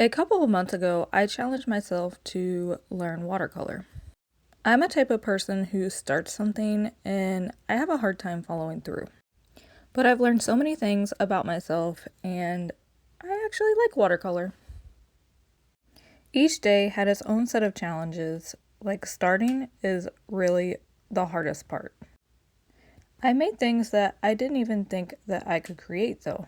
A couple of months ago, I challenged myself to learn watercolor. I'm a type of person who starts something and I have a hard time following through. But I've learned so many things about myself and I actually like watercolor. Each day had its own set of challenges, like starting is really the hardest part. I made things that I didn't even think that I could create though.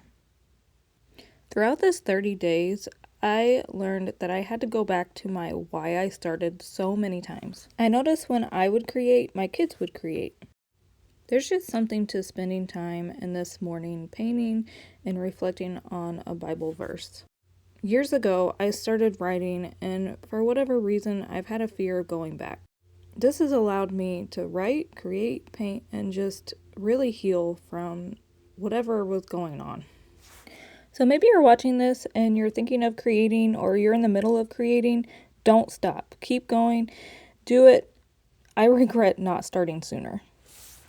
Throughout this 30 days, I learned that I had to go back to my why I started so many times. I noticed when I would create, my kids would create. There's just something to spending time in this morning painting and reflecting on a Bible verse. Years ago, I started writing, and for whatever reason, I've had a fear of going back. This has allowed me to write, create, paint, and just really heal from whatever was going on. So maybe you're watching this and you're thinking of creating or you're in the middle of creating. Don't stop. Keep going. Do it. I regret not starting sooner.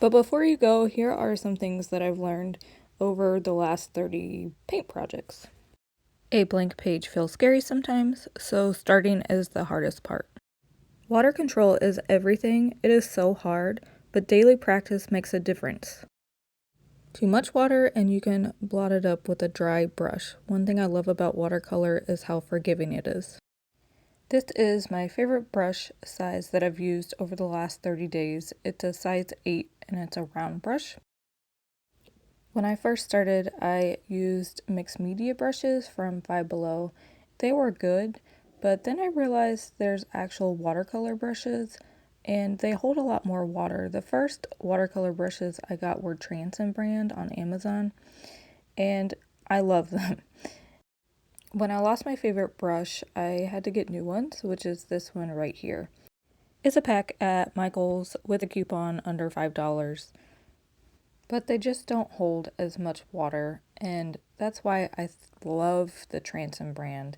But before you go, here are some things that I've learned over the last 30 paint projects. A blank page feels scary sometimes, so starting is the hardest part. Water control is everything. It is so hard, but daily practice makes a difference. Too much water and you can blot it up with a dry brush. One thing I love about watercolor is how forgiving it is. This is my favorite brush size that I've used over the last 30 days. It's a size 8 and it's a round brush. When I first started, I used mixed media brushes from Five Below. They were good, but then I realized there's actual watercolor brushes and they hold a lot more water. The first watercolor brushes I got were brand on Amazon, and I love them. When I lost my favorite brush, I had to get new ones, which is this one right here. It's a pack at Michael's with a coupon under $5, but they just don't hold as much water, and that's why I love the brand.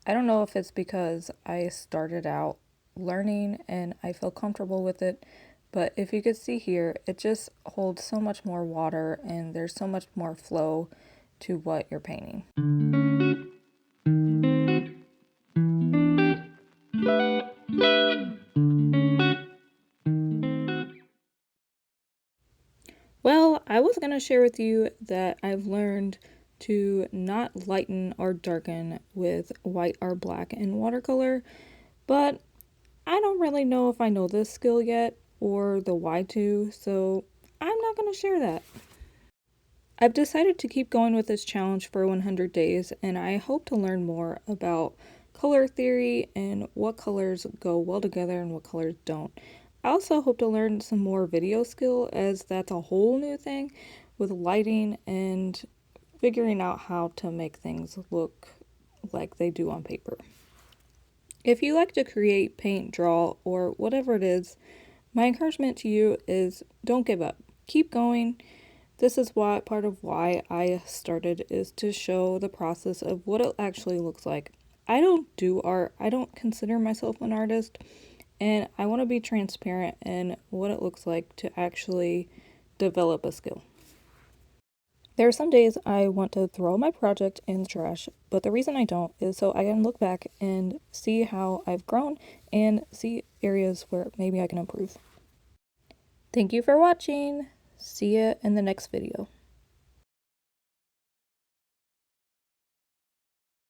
I don't know if it's because I started out learning and I feel comfortable with it, but if you could see here, it just holds so much more water and there's so much more flow to what you're painting. Well, I was going to share with you that I've learned to not lighten or darken with white or black in watercolor, but I don't really know if I know this skill yet or the why to, so I'm not going to share that. I've decided to keep going with this challenge for 100 days, and I hope to learn more about color theory and what colors go well together and what colors don't. I also hope to learn some more video skill, as that's a whole new thing with lighting and figuring out how to make things look like they do on paper. If you like to create, paint, draw, or whatever it is, my encouragement to you is don't give up. Keep going. This is why part of why I started is to show the process of what it actually looks like. I don't do art. I don't consider myself an artist, and I want to be transparent in what it looks like to actually develop a skill. There are some days I want to throw my project in the trash, but the reason I don't is so I can look back and see how I've grown and see areas where maybe I can improve. Thank you for watching. See ya in the next video.